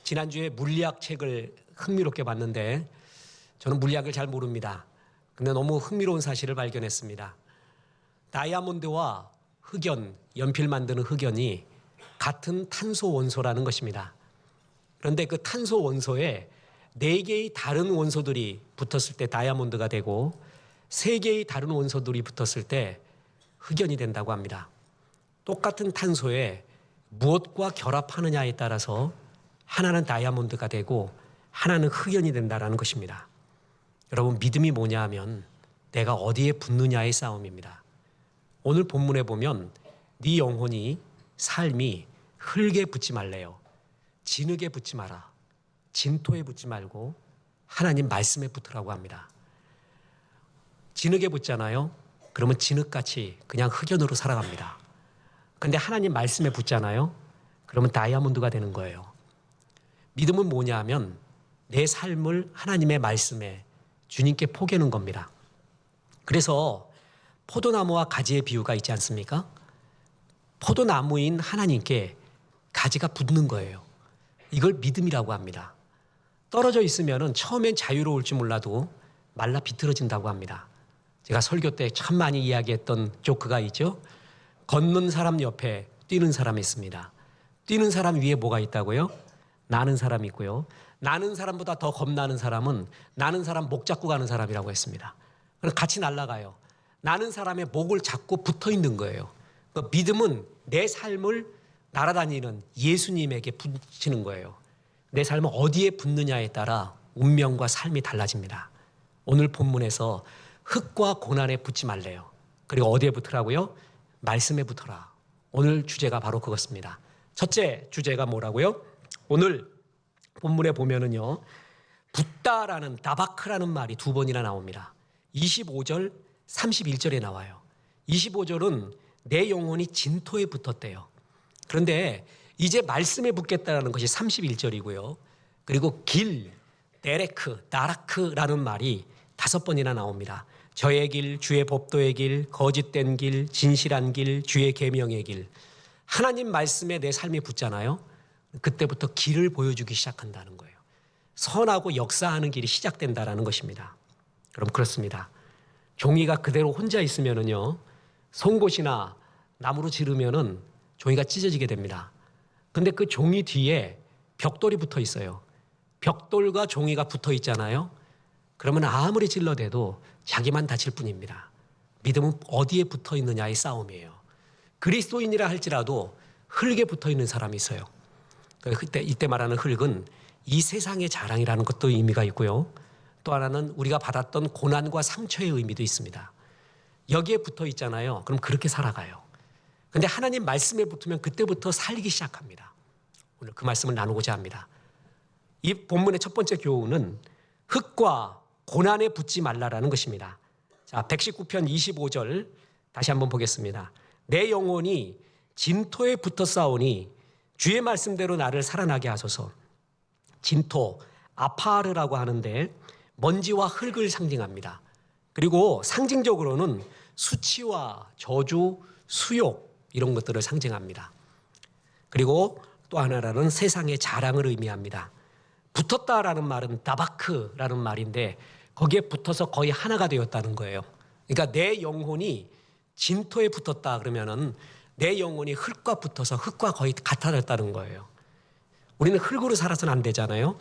지난주에 물리학 책을 흥미롭게 봤는데 저는 물리학을 잘 모릅니다. 근데 너무 흥미로운 사실을 발견했습니다. 다이아몬드와 흑연, 연필 만드는 흑연이 같은 탄소 원소라는 것입니다. 그런데 그 탄소 원소에 4개의 다른 원소들이 붙었을 때 다이아몬드가 되고 3개의 다른 원소들이 붙었을 때 흑연이 된다고 합니다. 똑같은 탄소에 무엇과 결합하느냐에 따라서 하나는 다이아몬드가 되고 하나는 흑연이 된다는 것입니다. 여러분, 믿음이 뭐냐 하면 내가 어디에 붙느냐의 싸움입니다. 오늘 본문에 보면 네 영혼이, 삶이 흙에 붙지 말래요. 진흙에 붙지 마라. 진토에 붙지 말고 하나님 말씀에 붙으라고 합니다. 진흙에 붙잖아요. 그러면 진흙같이 그냥 흑연으로 살아갑니다. 근데 하나님 말씀에 붙잖아요. 그러면 다이아몬드가 되는 거예요. 믿음은 뭐냐 하면 내 삶을 하나님의 말씀에 주님께 포개는 겁니다. 그래서 포도나무와 가지의 비유가 있지 않습니까? 포도나무인 하나님께 가지가 붙는 거예요. 이걸 믿음이라고 합니다. 떨어져 있으면 처음엔 자유로울지 몰라도 말라 비틀어진다고 합니다. 제가 설교 때 참 많이 이야기했던 조크가 있죠. 걷는 사람 옆에 뛰는 사람이 있습니다. 뛰는 사람 위에 뭐가 있다고요? 나는 사람이 있고요. 나는 사람보다 더 겁나는 사람은 나는 사람 목 잡고 가는 사람이라고 했습니다. 그럼 같이 날아가요. 나는 사람의 목을 잡고 붙어 있는 거예요. 그러니까 믿음은 내 삶을 날아다니는 예수님에게 붙이는 거예요. 내 삶은 어디에 붙느냐에 따라 운명과 삶이 달라집니다. 오늘 본문에서 흙과 고난에 붙지 말래요. 그리고 어디에 붙으라고요? 말씀에 붙어라. 오늘 주제가 바로 그것입니다. 첫째 주제가 뭐라고요? 오늘 본문에 보면은요, 붙다라는 다바크라는 말이 2번이나 나옵니다. 25절, 31절에 나와요. 25절은 내 영혼이 진토에 붙었대요. 그런데 이제 말씀에 붙겠다라는 것이 31절이고요. 그리고 길, 데레크, 나라크라는 말이 5번이나 나옵니다. 저의 길, 주의 법도의 길, 거짓된 길, 진실한 길, 주의 계명의 길. 하나님 말씀에 내 삶이 붙잖아요. 그때부터 길을 보여주기 시작한다는 거예요. 선하고 역사하는 길이 시작된다는 것입니다. 그럼 그렇습니다. 종이가 그대로 혼자 있으면은요, 송곳이나 나무로 지르면은 종이가 찢어지게 됩니다. 근데 그 종이 뒤에 벽돌이 붙어 있어요. 벽돌과 종이가 붙어 있잖아요. 그러면 아무리 질러대도 자기만 다칠 뿐입니다. 믿음은 어디에 붙어 있느냐의 싸움이에요. 그리스도인이라 할지라도 흙에 붙어 있는 사람이 있어요. 이때 말하는 흙은 이 세상의 자랑이라는 것도 의미가 있고요. 또 하나는 우리가 받았던 고난과 상처의 의미도 있습니다. 여기에 붙어 있잖아요. 그럼 그렇게 살아가요. 근데 하나님 말씀에 붙으면 그때부터 살기 시작합니다. 오늘 그 말씀을 나누고자 합니다. 이 본문의 첫 번째 교훈은 흙과 고난에 붙지 말라라는 것입니다. 자, 119편 25절 다시 한번 보겠습니다. 내 영혼이 진토에 붙어 싸우니 주의 말씀대로 나를 살아나게 하소서. 진토, 아파르라고 하는데 먼지와 흙을 상징합니다. 그리고 상징적으로는 수치와 저주, 수욕 이런 것들을 상징합니다. 그리고 또 하나는 세상의 자랑을 의미합니다. 붙었다라는 말은 다바크라는 말인데 거기에 붙어서 거의 하나가 되었다는 거예요. 그러니까 내 영혼이 진토에 붙었다 그러면은 내 영혼이 흙과 붙어서 흙과 거의 같아졌다는 거예요. 우리는 흙으로 살아서는 안 되잖아요.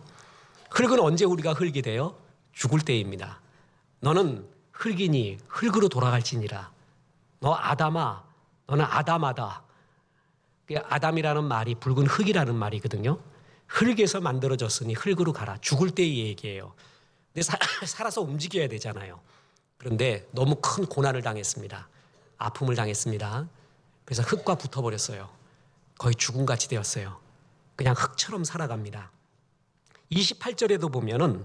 흙은 언제 우리가 흙이 돼요? 죽을 때입니다. 너는 흙이니 흙으로 돌아갈지니라. 너 아담아, 너는 아담하다. 아담이라는 말이 붉은 흙이라는 말이거든요. 흙에서 만들어졌으니 흙으로 가라. 죽을 때의 얘기예요. 근데 살아서 움직여야 되잖아요. 그런데 너무 큰 고난을 당했습니다. 아픔을 당했습니다. 그래서 흙과 붙어버렸어요. 거의 죽음같이 되었어요. 그냥 흙처럼 살아갑니다. 28절에도 보면은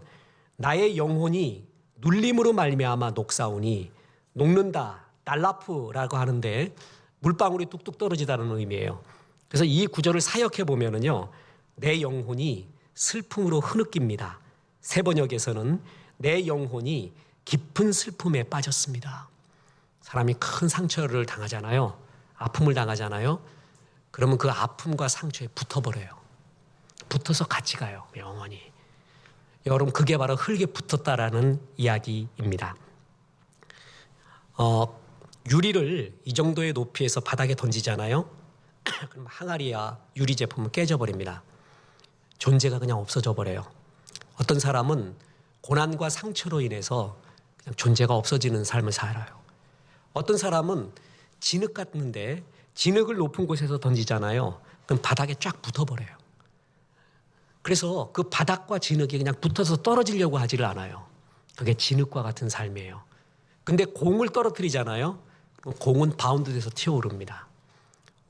나의 영혼이 눌림으로 말미암아 녹사오니 녹는다, 달라프라고 하는데 물방울이 뚝뚝 떨어지다는 의미예요. 그래서 이 구절을 사역해 보면은요, 내 영혼이 슬픔으로 흐느낍니다. 새 번역에서는 내 영혼이 깊은 슬픔에 빠졌습니다. 사람이 큰 상처를 당하잖아요. 아픔을 당하잖아요. 그러면 그 아픔과 상처에 붙어버려요. 붙어서 같이 가요. 영원히. 여러분, 그게 바로 흙에 붙었다라는 이야기입니다. 유리를 이 정도의 높이에서 바닥에 던지잖아요. 그럼 항아리야 유리 제품은 깨져버립니다. 존재가 그냥 없어져 버려요. 어떤 사람은 고난과 상처로 인해서 그냥 존재가 없어지는 삶을 살아요. 어떤 사람은 진흙 같은데 진흙을 높은 곳에서 던지잖아요. 그럼 바닥에 쫙 붙어버려요. 그래서 그 바닥과 진흙이 그냥 붙어서 떨어지려고 하지를 않아요. 그게 진흙과 같은 삶이에요. 근데 공을 떨어뜨리잖아요. 공은 바운드돼서 튀어오릅니다.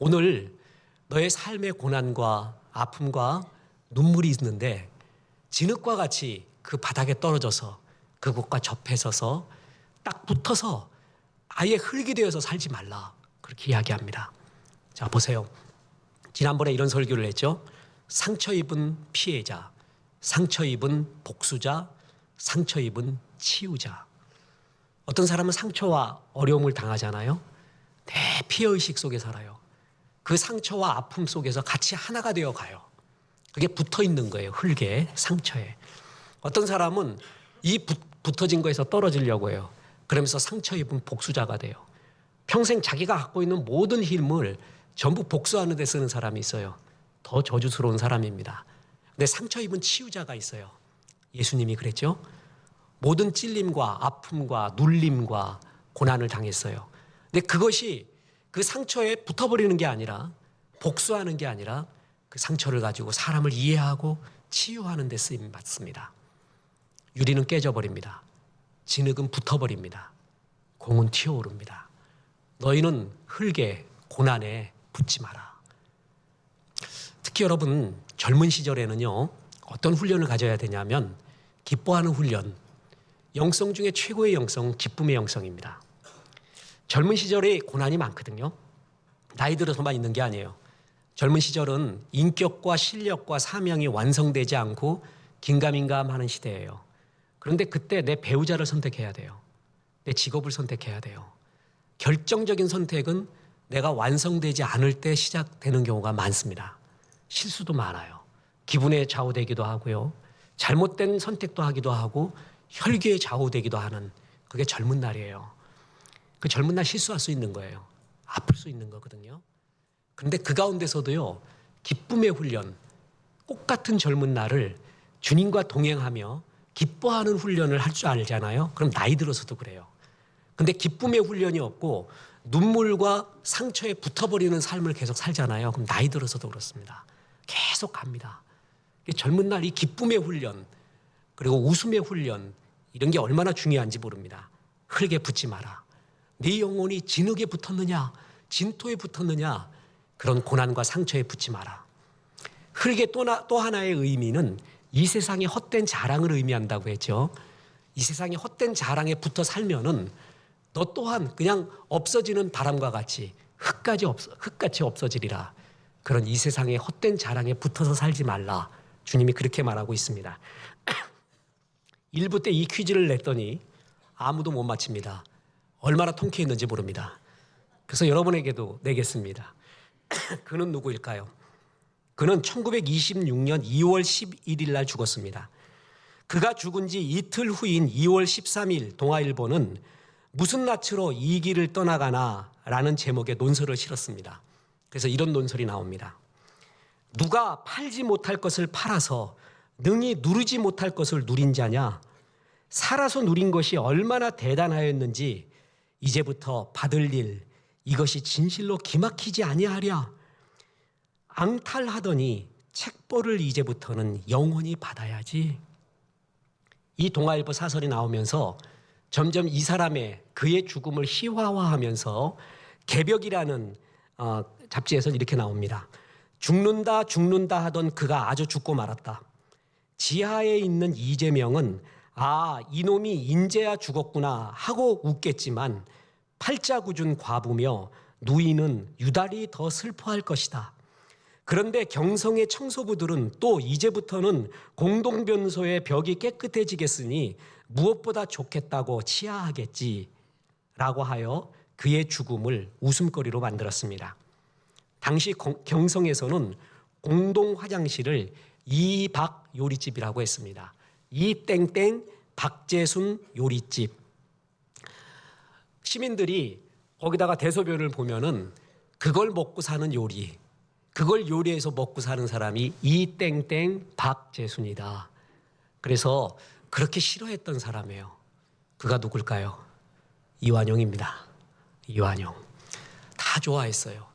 오늘 너의 삶의 고난과 아픔과 눈물이 있는데 진흙과 같이 그 바닥에 떨어져서 그곳과 접해서서 딱 붙어서 아예 흙이 되어서 살지 말라. 그렇게 이야기합니다. 자, 보세요. 지난번에 이런 설교를 했죠. 상처 입은 피해자, 상처 입은 복수자, 상처 입은 치유자. 어떤 사람은 상처와 어려움을 당하잖아요. 내 피해의식 속에 살아요. 그 상처와 아픔 속에서 같이 하나가 되어 가요. 그게 붙어 있는 거예요. 흙에, 상처에. 어떤 사람은 이 붙어진 거에서 떨어지려고 해요. 그러면서 상처 입은 복수자가 돼요. 평생 자기가 갖고 있는 모든 힘을 전부 복수하는 데 쓰는 사람이 있어요. 더 저주스러운 사람입니다. 근데 상처 입은 치유자가 있어요. 예수님이 그랬죠. 모든 찔림과 아픔과 눌림과 고난을 당했어요. 근데 그것이 그 상처에 붙어버리는 게 아니라 복수하는 게 아니라 그 상처를 가지고 사람을 이해하고 치유하는 데 쓰임 받습니다. 유리는 깨져버립니다. 진흙은 붙어버립니다. 공은 튀어오릅니다. 너희는 흙에 고난에 붙지 마라. 특히 여러분 젊은 시절에는요 어떤 훈련을 가져야 되냐면 기뻐하는 훈련, 영성 중에 최고의 영성은 기쁨의 영성입니다. 젊은 시절에 고난이 많거든요. 나이 들어서만 있는 게 아니에요. 젊은 시절은 인격과 실력과 사명이 완성되지 않고 긴가민가하는 시대예요. 그런데 그때 내 배우자를 선택해야 돼요. 내 직업을 선택해야 돼요. 결정적인 선택은 내가 완성되지 않을 때 시작되는 경우가 많습니다. 실수도 많아요. 기분에 좌우되기도 하고요. 잘못된 선택도 하기도 하고 혈기에 좌우되기도 하는 그게 젊은 날이에요. 그 젊은 날 실수할 수 있는 거예요. 아플 수 있는 거거든요. 그런데 그 가운데서도요. 기쁨의 훈련, 꽃 같은 젊은 날을 주님과 동행하며 기뻐하는 훈련을 할 줄 알잖아요. 그럼 나이 들어서도 그래요. 근데 기쁨의 훈련이 없고 눈물과 상처에 붙어버리는 삶을 계속 살잖아요. 그럼 나이 들어서도 그렇습니다. 계속 갑니다. 젊은 날 이 기쁨의 훈련 그리고 웃음의 훈련 이런 게 얼마나 중요한지 모릅니다. 흙에 붙지 마라. 네 영혼이 진흙에 붙었느냐 진토에 붙었느냐 그런 고난과 상처에 붙지 마라. 흙의 또 하나의 의미는 이 세상의 헛된 자랑을 의미한다고 했죠. 이 세상의 헛된 자랑에 붙어 살면은 너 또한 그냥 없어지는 바람과 같이 흙같이 없어지리라. 그런 이 세상의 헛된 자랑에 붙어서 살지 말라. 주님이 그렇게 말하고 있습니다. 1부 때 이 퀴즈를 냈더니 아무도 못 맞춥니다. 얼마나 통쾌했는지 모릅니다. 그래서 여러분에게도 내겠습니다. 그는 누구일까요? 그는 1926년 2월 11일 날 죽었습니다. 그가 죽은 지 이틀 후인 2월 13일 동아일보는 무슨 낯으로 이 길을 떠나가나 라는 제목의 논설을 실었습니다. 그래서 이런 논설이 나옵니다. 누가 팔지 못할 것을 팔아서 능히 누리지 못할 것을 누린 자냐? 살아서 누린 것이 얼마나 대단하였는지 이제부터 받을 일 이것이 진실로 기막히지 아니하랴. 앙탈하더니 책벌을 이제부터는 영원히 받아야지. 이 동아일보 사설이 나오면서 점점 이 사람의 그의 죽음을 희화화하면서 개벽이라는 잡지에서 이렇게 나옵니다. 죽는다 하던 그가 아주 죽고 말았다. 지하에 있는 이재명은 아 이놈이 인제야 죽었구나 하고 웃겠지만 팔자구준 과부며 누이는 유달리 더 슬퍼할 것이다. 그런데 경성의 청소부들은 또 이제부터는 공동변소의 벽이 깨끗해지겠으니 무엇보다 좋겠다고 치하하겠지 라고 하여 그의 죽음을 웃음거리로 만들었습니다. 당시 경성에서는 공동 화장실을 이박 요리집이라고 했습니다. 이땡땡 박재순 요리집. 시민들이 거기다가 대소변을 보면은 그걸 먹고 사는 요리, 그걸 요리해서 먹고 사는 사람이 이땡땡 박재순이다. 그래서 그렇게 싫어했던 사람이에요. 그가 누굴까요? 이완용입니다. 이완용. 다 좋아했어요.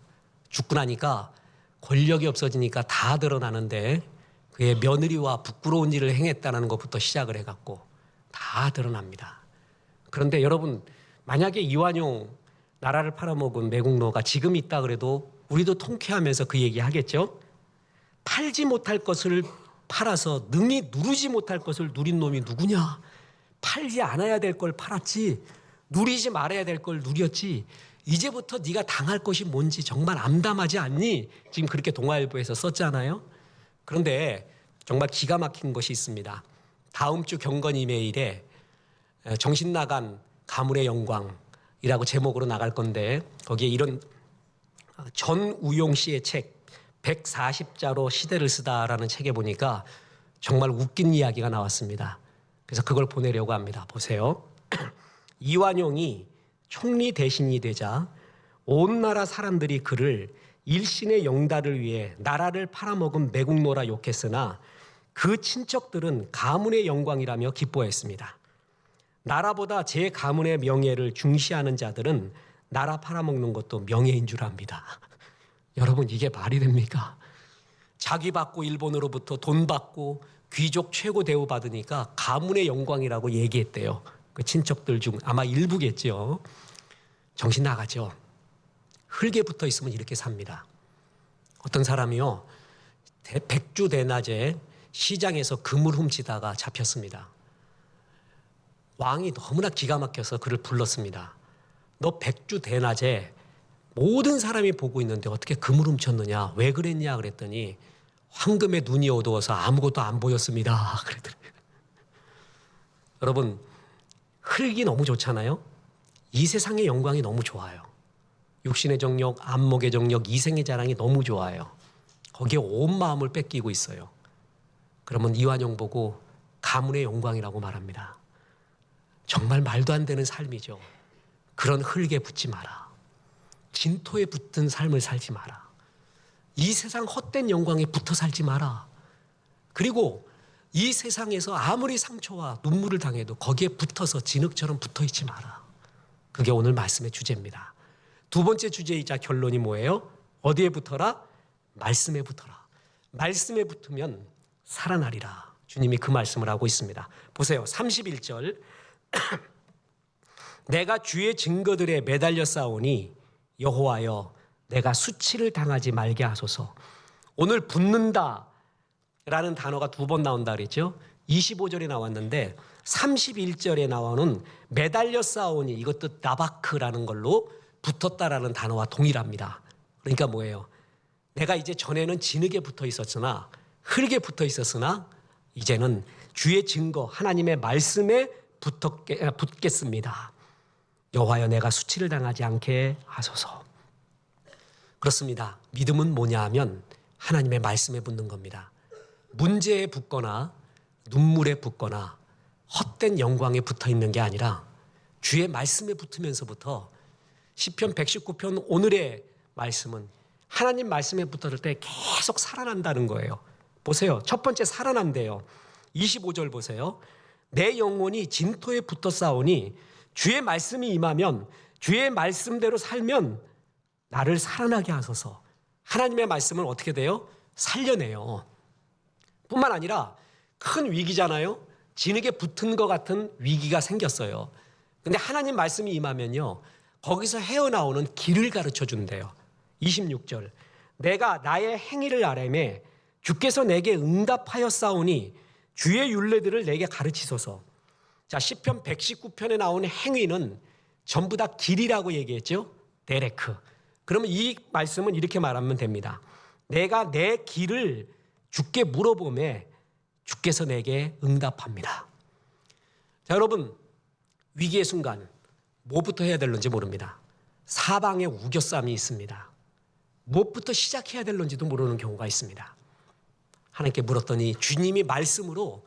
죽고 나니까 권력이 없어지니까 다 드러나는데 그의 며느리와 부끄러운 일을 행했다는 것부터 시작을 해갖고 다 드러납니다. 그런데 여러분, 만약에 이완용 나라를 팔아먹은 매국노가 지금 있다 그래도 우리도 통쾌하면서 그 얘기 하겠죠? 팔지 못할 것을 팔아서 능히 누르지 못할 것을 누린 놈이 누구냐? 팔지 않아야 될 걸 팔았지, 누리지 말아야 될 걸 누렸지, 이제부터 네가 당할 것이 뭔지 정말 암담하지 않니? 지금 그렇게 동아일보에서 썼잖아요. 그런데 정말 기가 막힌 것이 있습니다. 다음 주 경건 이메일에 정신 나간 가문의 영광이라고 제목으로 나갈 건데, 거기에 이런 전우용 씨의 책 140자로 시대를 쓰다라는 책에 보니까 정말 웃긴 이야기가 나왔습니다. 그래서 그걸 보내려고 합니다. 보세요. 이완용이 총리 대신이 되자 온 나라 사람들이 그를 일신의 영달을 위해 나라를 팔아먹은 매국노라 욕했으나 그 친척들은 가문의 영광이라며 기뻐했습니다. 나라보다 제 가문의 명예를 중시하는 자들은 나라 팔아먹는 것도 명예인 줄 압니다. 여러분, 이게 말이 됩니까? 자기 받고 일본으로부터 돈 받고 귀족 최고 대우 받으니까 가문의 영광이라고 얘기했대요. 그 친척들 중 아마 일부겠죠. 정신 나가죠. 흙에 붙어 있으면 이렇게 삽니다. 어떤 사람이요, 백주대낮에 시장에서 금을 훔치다가 잡혔습니다. 왕이 너무나 기가 막혀서 그를 불렀습니다. 너 백주대낮에 모든 사람이 보고 있는데 어떻게 금을 훔쳤느냐, 왜 그랬냐 그랬더니 황금의 눈이 어두워서 아무것도 안 보였습니다. 그러더라고요. 여러분, 흙이 너무 좋잖아요. 이 세상의 영광이 너무 좋아요. 육신의 정력, 안목의 정력, 이생의 자랑이 너무 좋아요. 거기에 온 마음을 뺏기고 있어요. 그러면 이완용 보고 가문의 영광이라고 말합니다. 정말 말도 안 되는 삶이죠. 그런 흙에 붙지 마라. 진토에 붙은 삶을 살지 마라. 이 세상 헛된 영광에 붙어 살지 마라. 그리고 이 세상에서 아무리 상처와 눈물을 당해도 거기에 붙어서 진흙처럼 붙어 있지 마라. 그게 오늘 말씀의 주제입니다. 두 번째 주제이자 결론이 뭐예요? 어디에 붙어라? 말씀에 붙어라. 말씀에 붙으면 살아나리라. 주님이 그 말씀을 하고 있습니다. 보세요. 31절. 내가 주의 증거들에 매달려 싸우니 여호와여 내가 수치를 당하지 말게 하소서. 오늘 붙는다 라는 단어가 두 번 나온다 그랬죠. 25절에 나왔는데 31절에 나오는 매달려 싸우니, 이것도 나바크라는 걸로 붙었다라는 단어와 동일합니다. 그러니까 뭐예요? 내가 이제 전에는 진흙에 붙어 있었으나, 흙에 붙어 있었으나 이제는 주의 증거 하나님의 말씀에 붙겠습니다. 여호와여 내가 수치를 당하지 않게 하소서. 그렇습니다. 믿음은 뭐냐 하면 하나님의 말씀에 붙는 겁니다. 문제에 붙거나 눈물에 붙거나 헛된 영광에 붙어 있는 게 아니라 주의 말씀에 붙으면서부터 시편 119편 오늘의 말씀은 하나님 말씀에 붙었을 때 계속 살아난다는 거예요. 보세요. 첫 번째 살아난대요. 25절 보세요. 내 영혼이 진토에 붙어 싸우니 주의 말씀이 임하면, 주의 말씀대로 살면 나를 살아나게 하소서. 하나님의 말씀은 어떻게 돼요? 살려내요. 뿐만 아니라 큰 위기잖아요. 진흙에 붙은 것 같은 위기가 생겼어요. 근데 하나님 말씀이 임하면요, 거기서 헤어나오는 길을 가르쳐 준대요. 26절. 내가 나의 행위를 아뢰매 주께서 내게 응답하였사오니 주의 율례들을 내게 가르치소서. 자, 시편 119편에 나오는 행위는 전부 다 길이라고 얘기했죠. 데레크. 그러면 이 말씀은 이렇게 말하면 됩니다. 내가 내 길을 주께 물어보매 주께서 내게 응답합니다. 자, 여러분, 위기의 순간 뭐부터 해야 될는지 모릅니다. 사방에 우겨쌈이 있습니다. 무엇부터 시작해야 될는지도 모르는 경우가 있습니다. 하나님께 물었더니 주님이 말씀으로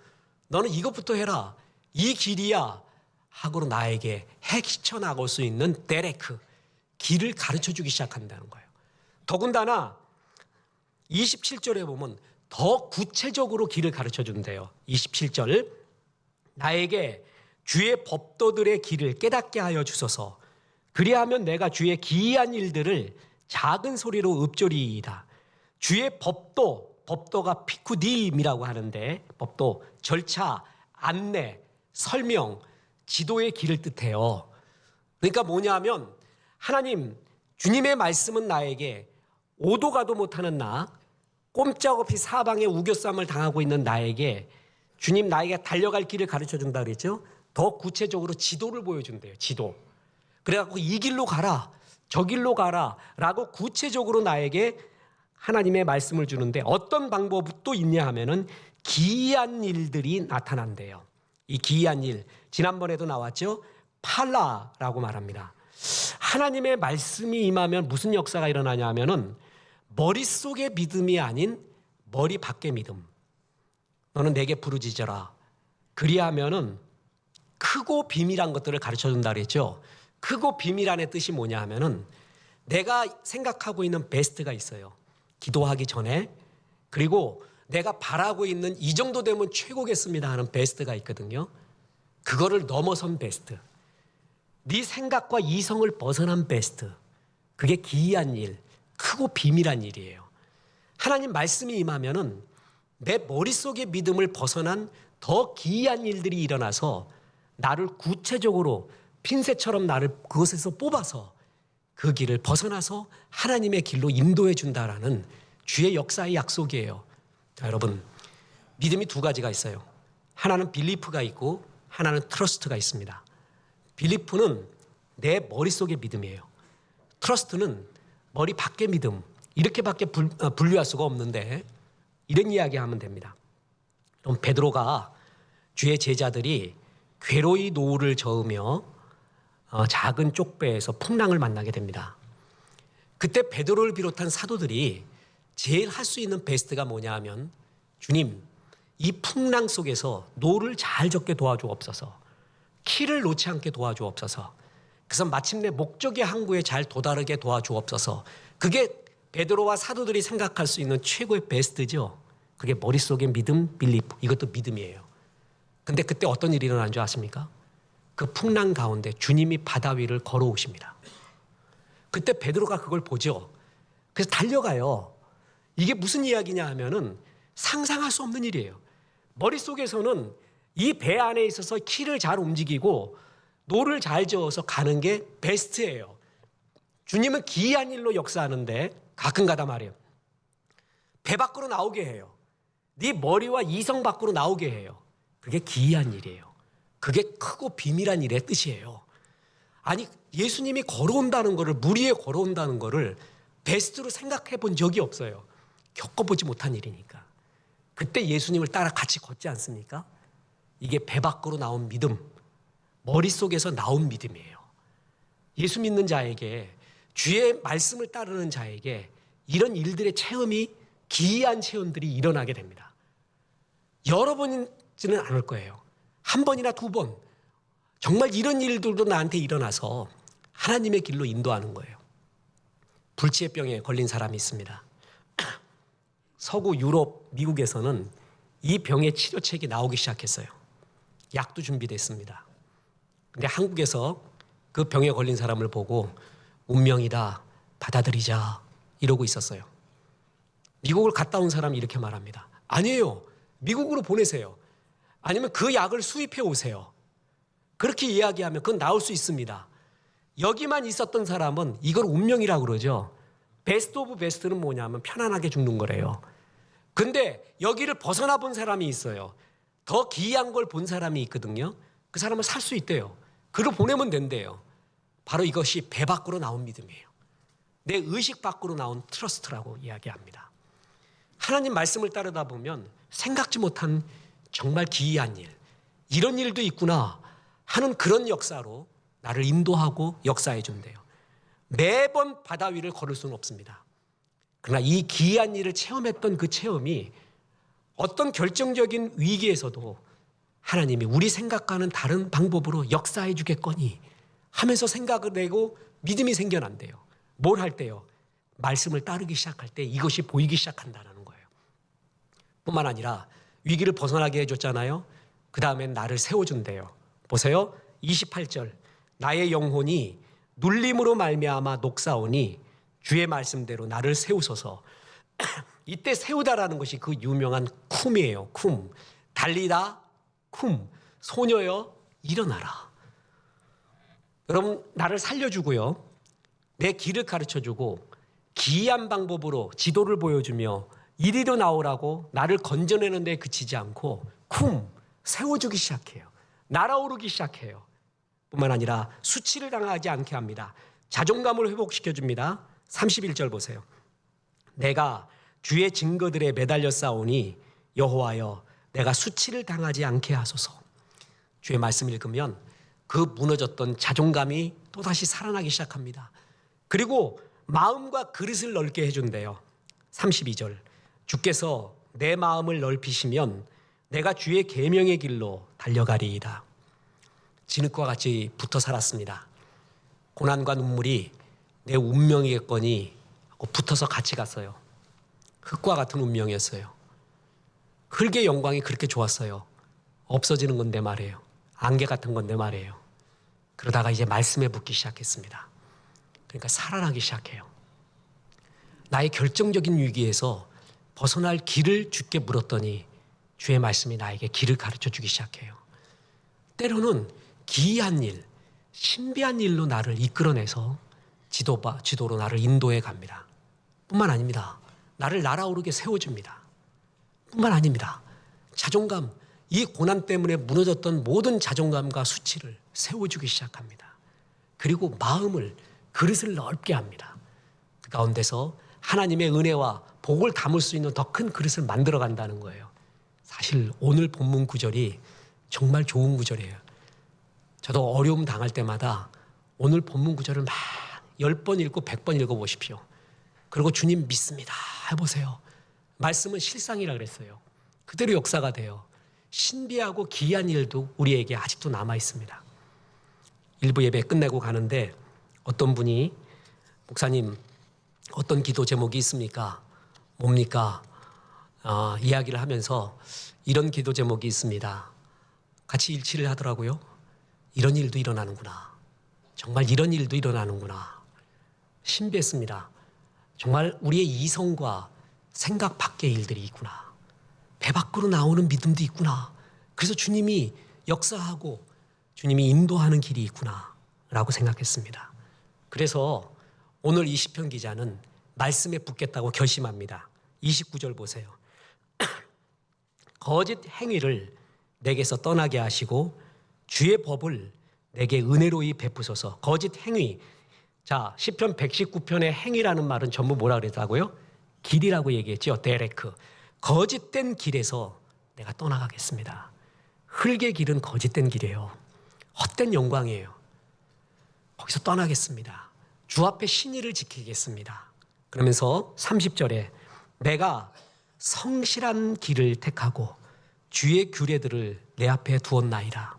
너는 이것부터 해라. 이 길이야. 하고로 나에게 헤쳐나갈 수 있는 데레크, 길을 가르쳐 주기 시작한다는 거예요. 더군다나 27절에 보면 더 구체적으로 길을 가르쳐 준대요. 27절 나에게 주의 법도들의 길을 깨닫게 하여 주소서. 그리하면 내가 주의 기이한 일들을 작은 소리로 읊조리이다. 주의 법도가 피쿠딤이라고 하는데 법도, 절차, 안내, 설명, 지도의 길을 뜻해요. 그러니까 뭐냐면 하나님, 주님의 말씀은 나에게 오도 가도 못하는 나, 꼼짝없이 사방에 우겨쌈을 당하고 있는 나에게 주님 나에게 달려갈 길을 가르쳐준다 그랬죠. 더 구체적으로 지도를 보여준대요. 지도. 그래갖고 이 길로 가라, 저 길로 가라 라고 구체적으로 나에게 하나님의 말씀을 주는데 어떤 방법도 있냐 하면은 기이한 일들이 나타난대요. 이 기이한 일, 지난번에도 나왔죠. 팔라라고 말합니다. 하나님의 말씀이 임하면 무슨 역사가 일어나냐 하면은 머릿속의 믿음이 아닌 머리 밖의 믿음. 너는 내게 부르짖어라. 그리하면은 크고 비밀한 것들을 가르쳐준다 그랬죠. 크고 비밀한의 뜻이 뭐냐 하면은 내가 생각하고 있는 베스트가 있어요. 기도하기 전에. 그리고 내가 바라고 있는 이 정도 되면 최고겠습니다 하는 베스트가 있거든요. 그거를 넘어선 베스트. 네 생각과 이성을 벗어난 베스트. 그게 기이한 일, 크고 비밀한 일이에요. 하나님 말씀이 임하면은 내 머릿속의 믿음을 벗어난 더 기이한 일들이 일어나서 나를 구체적으로 핀셋처럼 나를 그것에서 뽑아서 그 길을 벗어나서 하나님의 길로 인도해 준다라는 주의 역사의 약속이에요. 자, 여러분, 믿음이 두 가지가 있어요. 하나는 빌리프가 있고 하나는 트러스트가 있습니다. 빌리프는 내 머릿속의 믿음이에요. 트러스트는 머리 밖의 믿음. 이렇게밖에 분류할 수가 없는데 이런 이야기 하면 됩니다. 그럼 베드로가 주의 제자들이 괴로이 노을을 저으며 작은 쪽배에서 풍랑을 만나게 됩니다. 그때 베드로를 비롯한 사도들이 제일 할 수 있는 베스트가 뭐냐 하면 주님, 이 풍랑 속에서 노를 잘 젓게 도와주옵소서. 키를 놓지 않게 도와주옵소서. 그래서 마침내 목적의 항구에 잘 도달하게 도와주옵소서. 그게 베드로와 사도들이 생각할 수 있는 최고의 베스트죠. 그게 머릿속의 믿음, 빌리프. 이것도 믿음이에요. 근데 그때 어떤 일이 일어난 줄 아십니까? 그 풍랑 가운데 주님이 바다 위를 걸어오십니다. 그때 베드로가 그걸 보죠. 그래서 달려가요. 이게 무슨 이야기냐 하면은 상상할 수 없는 일이에요. 머릿속에서는 이 배 안에 있어서 키를 잘 움직이고 노를 잘 저어서 가는 게 베스트예요. 주님은 기이한 일로 역사하는데 가끔가다 말이에요. 배 밖으로 나오게 해요. 네 머리와 이성 밖으로 나오게 해요. 그게 기이한 일이에요. 그게 크고 비밀한 일의 뜻이에요. 아니, 예수님이 걸어온다는 거를, 물 위에 걸어온다는 거를 베스트로 생각해 본 적이 없어요. 겪어보지 못한 일이니까. 그때 예수님을 따라 같이 걷지 않습니까? 이게 배 밖으로 나온 믿음, 머릿속에서 나온 믿음이에요. 예수 믿는 자에게, 주의 말씀을 따르는 자에게 이런 일들의 체험이, 기이한 체험들이 일어나게 됩니다. 여러 번이지는 않을 거예요. 한 번이나 두 번. 정말 이런 일들도 나한테 일어나서 하나님의 길로 인도하는 거예요. 불치병에 걸린 사람이 있습니다. 서구 유럽, 미국에서는 이 병의 치료책이 나오기 시작했어요. 약도 준비됐습니다. 근데 한국에서 그 병에 걸린 사람을 보고 운명이다, 받아들이자 이러고 있었어요. 미국을 갔다 온 사람이 이렇게 말합니다. 아니에요. 미국으로 보내세요. 아니면 그 약을 수입해 오세요. 그렇게 이야기하면 그건 나올 수 있습니다. 여기만 있었던 사람은 이걸 운명이라고 그러죠. 베스트 오브 베스트는 뭐냐면 편안하게 죽는 거래요. 근데 여기를 벗어나 본 사람이 있어요. 더 기이한 걸 본 사람이 있거든요. 그 사람은 살 수 있대요. 그를 보내면 된대요. 바로 이것이 배 밖으로 나온 믿음이에요. 내 의식 밖으로 나온 트러스트라고 이야기합니다. 하나님 말씀을 따르다 보면 생각지 못한 정말 기이한 일, 이런 일도 있구나 하는 그런 역사로 나를 인도하고 역사해 준대요. 매번 바다 위를 걸을 수는 없습니다. 그러나 이 기이한 일을 체험했던 그 체험이 어떤 결정적인 위기에서도 하나님이 우리 생각과는 다른 방법으로 역사해 주겠거니 하면서 생각을 내고 믿음이 생겨난대요. 뭘 할 때요? 말씀을 따르기 시작할 때 이것이 보이기 시작한다는 거예요. 뿐만 아니라 위기를 벗어나게 해줬잖아요. 그 다음엔 나를 세워준대요. 보세요. 28절. 나의 영혼이 눌림으로 말미암아 녹사오니 주의 말씀대로 나를 세우소서. 이때 세우다라는 것이 그 유명한 쿰이에요. 쿰. 달리다 쿰. 소녀여 일어나라. 여러분 나를 살려주고요. 내 길을 가르쳐주고 기이한 방법으로 지도를 보여주며 이리로 나오라고 나를 건져내는 데 그치지 않고 쿰. 세워주기 시작해요. 날아오르기 시작해요. 뿐만 아니라 수치를 당하지 않게 합니다. 자존감을 회복시켜줍니다. 31절 보세요. 내가 주의 증거들에 매달려 싸우니 여호와여 내가 수치를 당하지 않게 하소서. 주의 말씀 읽으면 그 무너졌던 자존감이 또다시 살아나기 시작합니다. 그리고 마음과 그릇을 넓게 해준대요. 32절. 주께서 내 마음을 넓히시면 내가 주의 계명의 길로 달려가리이다. 진흙과 같이 붙어 살았습니다. 고난과 눈물이 내 운명이겠거니 하고 붙어서 같이 갔어요. 흙과 같은 운명이었어요. 흙의 영광이 그렇게 좋았어요. 없어지는 건데 말이에요. 안개 같은 건데 말이에요. 그러다가 이제 말씀에 붙기 시작했습니다. 그러니까 살아나기 시작해요. 나의 결정적인 위기에서 벗어날 길을 주께 물었더니 주의 말씀이 나에게 길을 가르쳐 주기 시작해요. 때로는 기이한 일, 신비한 일로 나를 이끌어내서 지도로 나를 인도해 갑니다. 뿐만 아닙니다. 나를 날아오르게 세워줍니다. 뿐만 아닙니다. 자존감, 이 고난 때문에 무너졌던 모든 자존감과 수치를 세워주기 시작합니다. 그리고 마음을, 그릇을 넓게 합니다. 그 가운데서 하나님의 은혜와 복을 담을 수 있는 더 큰 그릇을 만들어 간다는 거예요. 사실 오늘 본문 구절이 정말 좋은 구절이에요. 저도 어려움 당할 때마다 오늘 본문 구절을 막 10번 읽고 100번 읽어보십시오. 그리고 주님 믿습니다 해보세요. 말씀은 실상이라 그랬어요. 그대로 역사가 돼요. 신비하고 기이한 일도 우리에게 아직도 남아 있습니다. 일부 예배 끝내고 가는데 어떤 분이 목사님 어떤 기도 제목이 있습니까? 뭡니까? 이야기를 하면서 이런 기도 제목이 있습니다. 같이 일치를 하더라고요. 이런 일도 일어나는구나. 정말 이런 일도 일어나는구나. 신비했습니다. 정말 우리의 이성과 생각 밖의 일들이 있구나. 배 밖으로 나오는 믿음도 있구나. 그래서 주님이 역사하고 주님이 인도하는 길이 있구나 라고 생각했습니다. 그래서 오늘 이 시편 기자는 말씀에 붙겠다고 결심합니다. 29절 보세요. 거짓 행위를 내게서 떠나게 하시고 주의 법을 내게 은혜로이 베푸소서. 거짓 행위. 자, 시편 119편의 행위라는 말은 전부 뭐라 그랬다고요? 길이라고 얘기했죠. 데레크. 거짓된 길에서 내가 떠나가겠습니다. 흙의 길은 거짓된 길이에요. 헛된 영광이에요. 거기서 떠나겠습니다. 주 앞에 신의를 지키겠습니다. 그러면서 30절에 내가 성실한 길을 택하고 주의 규례들을 내 앞에 두었나이다.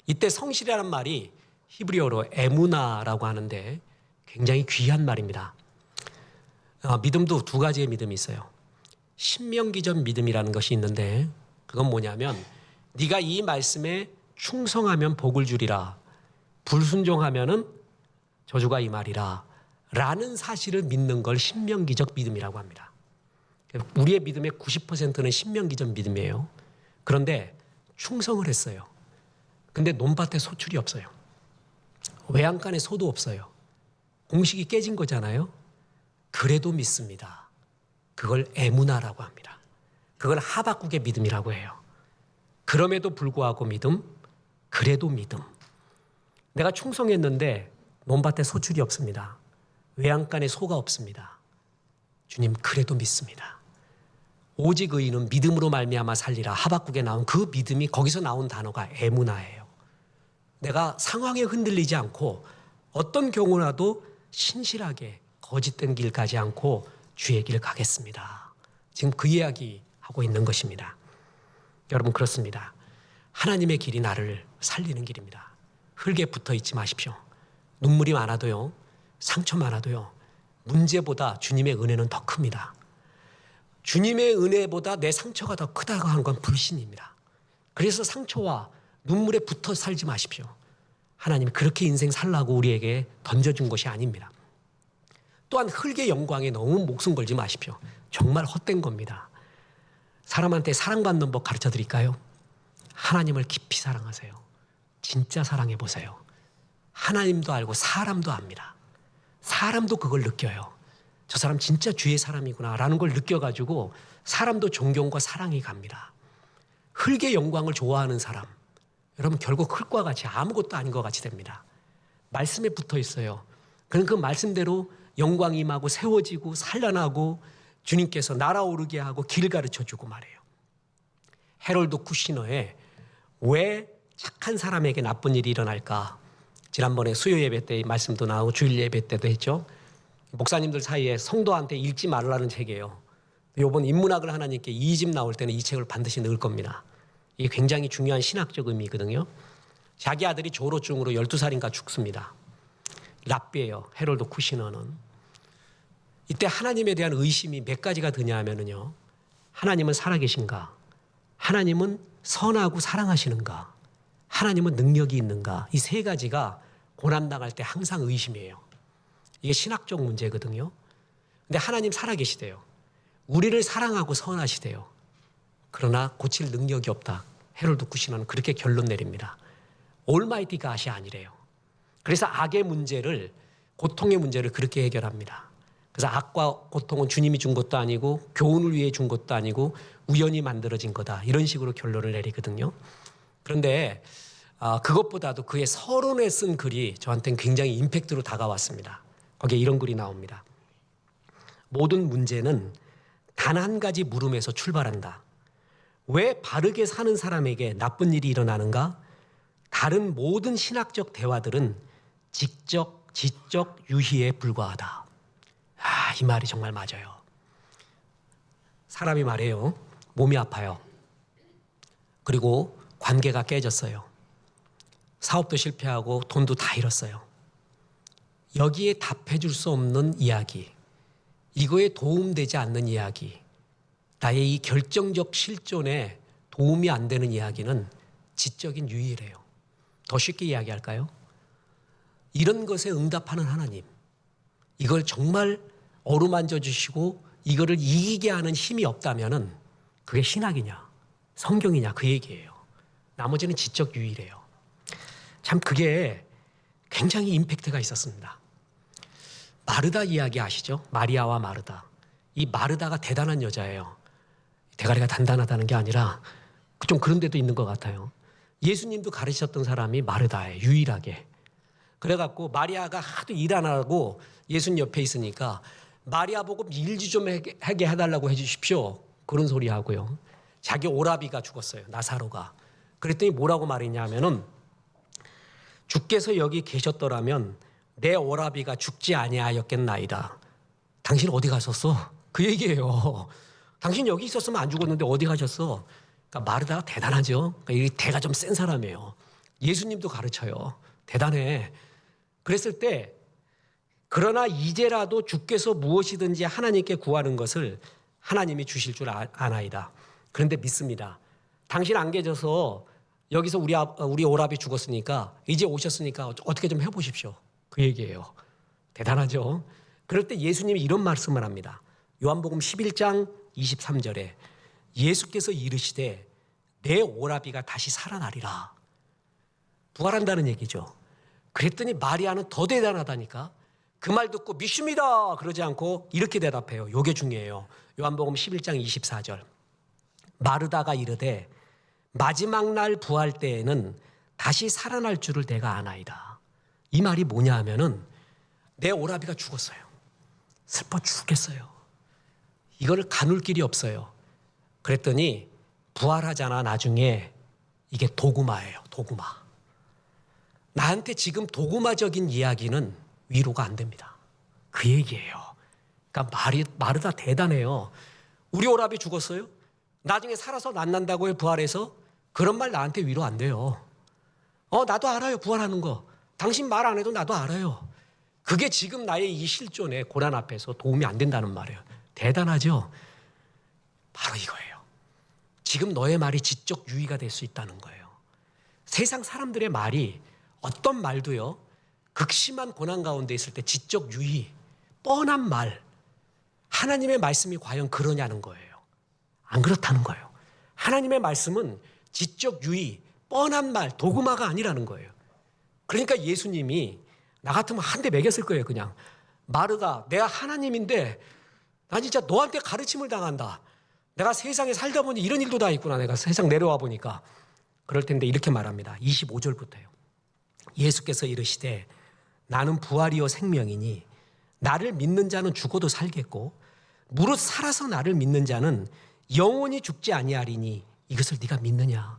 이때 성실이라는 말이 히브리어로 에무나라고 하는데 굉장히 귀한 말입니다. 믿음도 두 가지의 믿음이 있어요. 신명기전 믿음이라는 것이 있는데 그건 뭐냐면 네가 이 말씀에 충성하면 복을 주리라. 불순종하면은 저주가 임하리라. 라는 사실을 믿는 걸 신명기적 믿음이라고 합니다. 우리의 믿음의 90%는 신명기적 믿음이에요. 그런데 충성을 했어요. 근데 논밭에 소출이 없어요. 외양간에 소도 없어요. 공식이 깨진 거잖아요. 그래도 믿습니다. 그걸 에무나라고 합니다. 그걸 하박국의 믿음이라고 해요. 그럼에도 불구하고 믿음, 그래도 믿음. 내가 충성했는데 논밭에 소출이 없습니다. 외양간에 소가 없습니다. 주님 그래도 믿습니다. 오직 의인은 믿음으로 말미암아 살리라. 하박국에 나온 그 믿음이 거기서 나온 단어가 에무나예요. 내가 상황에 흔들리지 않고 어떤 경우라도 신실하게 거짓된 길 가지 않고 주의 길 가겠습니다. 지금 그 이야기 하고 있는 것입니다. 여러분 그렇습니다. 하나님의 길이 나를 살리는 길입니다. 흙에 붙어 있지 마십시오. 눈물이 많아도요, 상처 많아도요, 문제보다 주님의 은혜는 더 큽니다. 주님의 은혜보다 내 상처가 더 크다고 하는 건 불신입니다. 그래서 상처와 눈물에 붙어 살지 마십시오. 하나님이 그렇게 인생 살라고 우리에게 던져준 것이 아닙니다. 또한 흙의 영광에 너무 목숨 걸지 마십시오. 정말 헛된 겁니다. 사람한테 사랑받는 법 가르쳐 드릴까요? 하나님을 깊이 사랑하세요. 진짜 사랑해 보세요. 하나님도 알고 사람도 압니다. 사람도 그걸 느껴요. 저 사람 진짜 주의 사람이구나 라는 걸 느껴가지고 사람도 존경과 사랑이 갑니다. 흙의 영광을 좋아하는 사람, 여러분 결국 흙과 같이 아무것도 아닌 것 같이 됩니다. 말씀에 붙어 있어요. 그럼 그 말씀대로 영광이 임하고 세워지고 산란하고 주님께서 날아오르게 하고 길 가르쳐주고 말해요. 헤롤드 쿠시너의 왜 착한 사람에게 나쁜 일이 일어날까? 지난번에 수요 예배 때 말씀도 나오고 주일 예배 때도 했죠. 목사님들 사이에 성도한테 읽지 말라는 책이에요. 이번 인문학을 하나님께 2집 나올 때는 이 책을 반드시 넣을 겁니다. 이게 굉장히 중요한 신학적 의미거든요. 자기 아들이 조로증으로 12살인가 죽습니다. 랍비예요. 헤롤드 쿠시너는. 이때 하나님에 대한 의심이 몇 가지가 드냐 하면요. 하나님은 살아계신가? 하나님은 선하고 사랑하시는가? 하나님은 능력이 있는가? 이 세 가지가 고난당할 때 항상 의심이에요. 이게 신학적 문제거든요. 근데 하나님 살아계시대요. 우리를 사랑하고 선하시대요. 그러나 고칠 능력이 없다. 헤롤드 쿠시너는 그렇게 결론 내립니다. 올마이티 갓이 아니래요. 그래서 악의 문제를, 고통의 문제를 그렇게 해결합니다. 그래서 악과 고통은 주님이 준 것도 아니고 교훈을 위해 준 것도 아니고 우연히 만들어진 거다. 이런 식으로 결론을 내리거든요. 그런데 그것보다도 그의 서론에 쓴 글이 저한테는 굉장히 임팩트로 다가왔습니다. 거기에 이런 글이 나옵니다. 모든 문제는 단 한 가지 물음에서 출발한다. 왜 바르게 사는 사람에게 나쁜 일이 일어나는가? 다른 모든 신학적 대화들은 지적 유희에 불과하다. 이 말이 정말 맞아요. 사람이 말해요. 몸이 아파요. 그리고 관계가 깨졌어요. 사업도 실패하고 돈도 다 잃었어요. 여기에 답해 줄 수 없는 이야기, 이거에 도움되지 않는 이야기, 나의 이 결정적 실존에 도움이 안 되는 이야기는 지적인 유의래요. 더 쉽게 이야기할까요? 이런 것에 응답하는 하나님, 이걸 정말 어루만져 주시고 이거를 이기게 하는 힘이 없다면은 그게 신학이냐 성경이냐 그 얘기예요. 나머지는 지적 유의래요. 참 그게 굉장히 임팩트가 있었습니다. 마르다 이야기 아시죠? 마리아와 마르다. 이 마르다가 대단한 여자예요. 대가리가 단단하다는 게 아니라 좀 그런 데도 있는 것 같아요. 예수님도 가르치셨던 사람이 마르다예요. 유일하게. 그래갖고 마리아가 하도 일 안 하고 예수님 옆에 있으니까 마리아 보고 일지 좀 하게 해달라고 해주십시오. 그런 소리 하고요. 자기 오라비가 죽었어요. 나사로가. 그랬더니 뭐라고 말했냐면은 주께서 여기 계셨더라면 내 오라비가 죽지 아니하였겠나이다. 당신 어디 가셨어? 그 얘기예요. 당신 여기 있었으면 안 죽었는데 어디 가셨어? 그러니까 마르다가 대단하죠. 그러니까 이 대가 좀 센 사람이에요. 예수님도 가르쳐요. 대단해. 그랬을 때 그러나 이제라도 주께서 무엇이든지 하나님께 구하는 것을 하나님이 주실 줄 아나이다. 그런데 믿습니다. 당신 안 계셔서 여기서 우리 오라비 죽었으니까 이제 오셨으니까 어떻게 좀 해보십시오. 그 얘기예요. 대단하죠. 그럴 때 예수님이 이런 말씀을 합니다. 요한복음 11장 23절에 예수께서 이르시되 내 오라비가 다시 살아나리라. 부활한다는 얘기죠. 그랬더니 마리아는 더 대단하다니까. 그 말 듣고 믿습니다 그러지 않고 이렇게 대답해요. 이게 중요해요. 요한복음 11장 24절. 마르다가 이르되 마지막 날 부활 때에는 다시 살아날 줄을 내가 아나이다. 이 말이 뭐냐 하면은 내 오라비가 죽었어요. 슬퍼 죽겠어요. 이거를 가눌 길이 없어요. 그랬더니 부활하잖아. 나중에 이게 도구마예요. 도구마. 나한테 지금 도구마적인 이야기는 위로가 안 됩니다. 그 얘기예요. 그러니까 마르다 대단해요. 우리 오라비 죽었어요? 나중에 살아서 만난다고요, 부활해서? 그런 말 나한테 위로 안 돼요. 나도 알아요, 부활하는 거. 당신 말 안 해도 나도 알아요. 그게 지금 나의 이 실존의 고난 앞에서 도움이 안 된다는 말이에요. 대단하죠? 바로 이거예요. 지금 너의 말이 지적 유의가 될 수 있다는 거예요. 세상 사람들의 말이 어떤 말도요, 극심한 고난 가운데 있을 때 지적 유의, 뻔한 말, 하나님의 말씀이 과연 그러냐는 거예요. 안 그렇다는 거예요. 하나님의 말씀은 지적 유의, 뻔한 말, 도구마가 아니라는 거예요. 그러니까 예수님이 나 같으면 한 대 매겼을 거예요. 그냥 마르다, 내가 하나님인데 나 진짜 너한테 가르침을 당한다. 내가 세상에 살다 보니 이런 일도 다 있구나. 내가 세상 내려와 보니까. 그럴 텐데 이렇게 말합니다. 25절부터요. 예수께서 이르시되 나는 부활이요 생명이니 나를 믿는 자는 죽어도 살겠고 무릇 살아서 나를 믿는 자는 영원히 죽지 아니하리니 이것을 네가 믿느냐.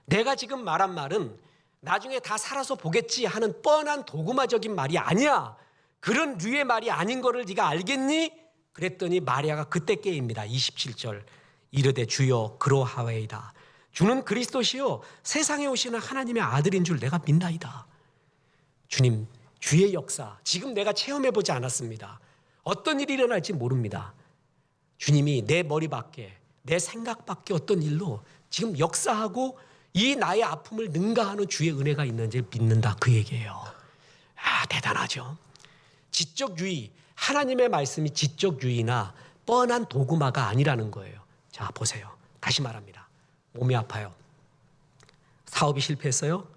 내가 지금 말한 말은 나중에 다 살아서 보겠지 하는 뻔한 도구마적인 말이 아니야. 그런 류의 말이 아닌 거를 네가 알겠니? 그랬더니 마리아가 그때 깨입니다. 27절 이르되 주여 그러하외이다. 주는 그리스도시요 세상에 오시는 하나님의 아들인 줄 내가 믿나이다. 주님, 주의 역사 지금 내가 체험해보지 않았습니다. 어떤 일이 일어날지 모릅니다. 주님이 내 머리 밖에 내 생각 밖에 어떤 일로 지금 역사하고 이 나의 아픔을 능가하는 주의 은혜가 있는지 믿는다, 그 얘기예요. 대단하죠. 지적유의, 하나님의 말씀이 지적유의나 뻔한 도구마가 아니라는 거예요. 자, 보세요. 다시 말합니다. 몸이 아파요. 사업이 실패했어요.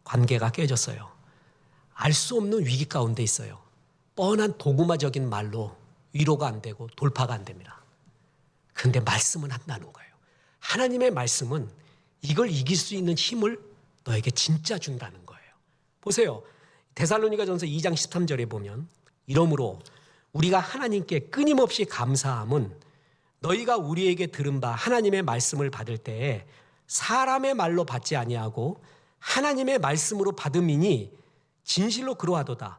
관계가 깨졌어요. 알 수 없는 위기 가운데 있어요. 뻔한 도구마적인 말로 위로가 안 되고 돌파가 안 됩니다. 그런데 말씀은 한다는 거예요. 하나님의 말씀은 이걸 이길 수 있는 힘을 너에게 진짜 준다는 거예요. 보세요. 데살로니가전서 2장 13절에 보면 이러므로 우리가 하나님께 끊임없이 감사함은 너희가 우리에게 들은 바 하나님의 말씀을 받을 때에 사람의 말로 받지 아니하고 하나님의 말씀으로 받음이니 진실로 그러하도다.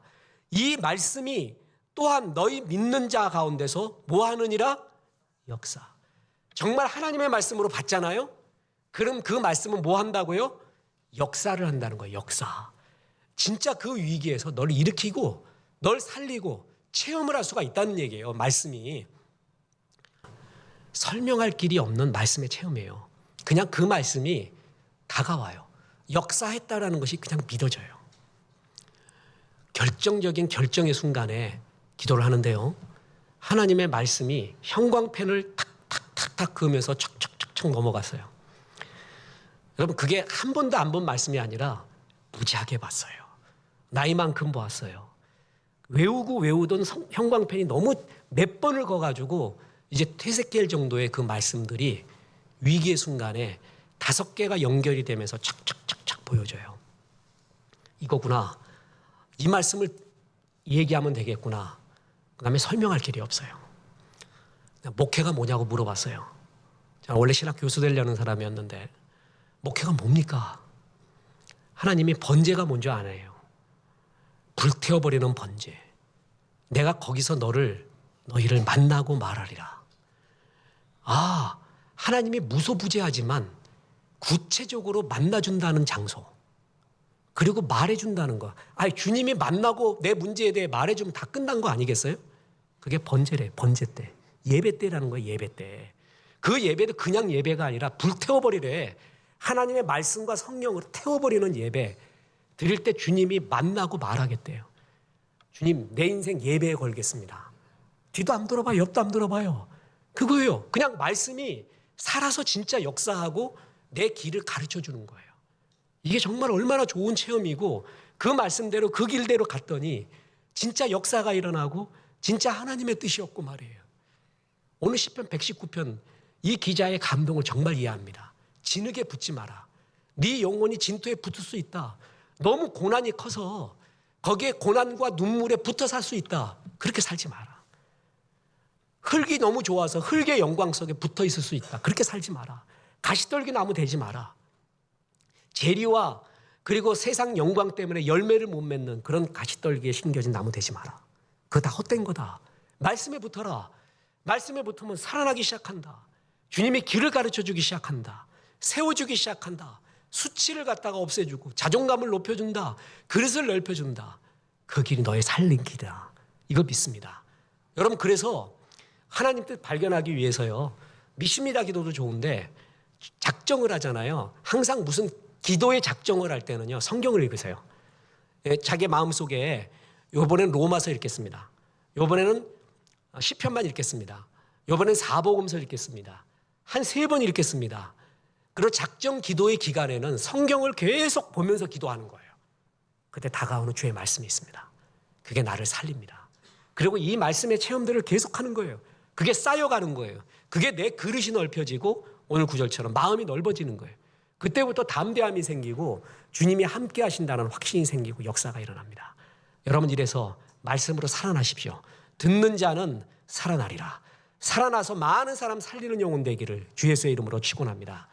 이 말씀이 또한 너희 믿는 자 가운데서 뭐 하느니라? 역사. 정말 하나님의 말씀으로 받잖아요? 그럼 그 말씀은 뭐 한다고요? 역사를 한다는 거예요. 역사. 진짜 그 위기에서 널 일으키고 널 살리고 체험을 할 수가 있다는 얘기예요. 말씀이. 설명할 길이 없는 말씀의 체험이에요. 그냥 그 말씀이 다가와요. 역사했다라는 것이 그냥 믿어져요. 결정적인 결정의 순간에 기도를 하는데요. 하나님의 말씀이 형광펜을 탁탁탁탁 그으면서 척척척척 넘어갔어요. 여러분, 그게 한 번도 안 본 말씀이 아니라 무지하게 봤어요. 나이만큼 보았어요. 외우고 외우던 형광펜이 너무 몇 번을 거가지고 이제 퇴색될 정도의 그 말씀들이 위기의 순간에 5개가 연결이 되면서 착착착착 보여져요. 이거구나. 이 말씀을 얘기하면 되겠구나. 그 다음에 설명할 길이 없어요. 목회가 뭐냐고 물어봤어요. 제가 원래 신학 교수 되려는 사람이었는데 목회가 뭡니까? 하나님이 번제가 뭔지 아네요. 불태워버리는 번제. 내가 거기서 너희를 만나고 말하리라. 하나님이 무소부재하지만 구체적으로 만나준다는 장소. 그리고 말해준다는 거. 주님이 만나고 내 문제에 대해 말해주면 다 끝난 거 아니겠어요? 그게 번제래. 번제 때. 예배 때라는 거예요. 예배 때. 그 예배도 그냥 예배가 아니라 불태워버리래. 하나님의 말씀과 성령으로 태워버리는 예배 드릴 때 주님이 만나고 말하겠대요. 주님, 내 인생 예배에 걸겠습니다. 뒤도 안 돌아봐요. 옆도 안 돌아봐요. 그거예요. 그냥 말씀이 살아서 진짜 역사하고 내 길을 가르쳐 주는 거예요. 이게 정말 얼마나 좋은 체험이고 그 말씀대로 그 길대로 갔더니 진짜 역사가 일어나고 진짜 하나님의 뜻이었고 말이에요. 오늘 시편 119편 이 기자의 감동을 정말 이해합니다. 진흙에 붙지 마라. 네 영혼이 진토에 붙을 수 있다. 너무 고난이 커서 거기에 고난과 눈물에 붙어 살 수 있다. 그렇게 살지 마라. 흙이 너무 좋아서 흙의 영광 속에 붙어 있을 수 있다. 그렇게 살지 마라. 가시떨기 나무 되지 마라. 재리와 그리고 세상 영광 때문에 열매를 못 맺는 그런 가시떨기에 심겨진 나무 되지 마라. 그거 다 헛된 거다. 말씀에 붙어라. 말씀에 붙으면 살아나기 시작한다. 주님이 길을 가르쳐주기 시작한다. 세워주기 시작한다. 수치를 갖다가 없애주고 자존감을 높여준다. 그릇을 넓혀준다. 그 길이 너의 살린 길이다. 이걸 믿습니다. 여러분, 그래서 하나님 뜻 발견하기 위해서요, 믿습니다 기도도 좋은데 작정을 하잖아요. 항상 무슨 기도의 작정을 할 때는요, 성경을 읽으세요. 자기 마음속에 이번에는 로마서 읽겠습니다. 이번에는 시편만 읽겠습니다. 이번에는 사복음서 읽겠습니다. 한 3번 읽겠습니다. 그리고 작정 기도의 기간에는 성경을 계속 보면서 기도하는 거예요. 그때 다가오는 주의 말씀이 있습니다. 그게 나를 살립니다. 그리고 이 말씀의 체험들을 계속하는 거예요. 그게 쌓여가는 거예요. 그게 내 그릇이 넓혀지고 오늘 구절처럼 마음이 넓어지는 거예요. 그때부터 담대함이 생기고 주님이 함께 하신다는 확신이 생기고 역사가 일어납니다. 여러분, 이래서 말씀으로 살아나십시오. 듣는 자는 살아나리라. 살아나서 많은 사람 살리는 영혼 되기를 주 예수의 이름으로 축원합니다.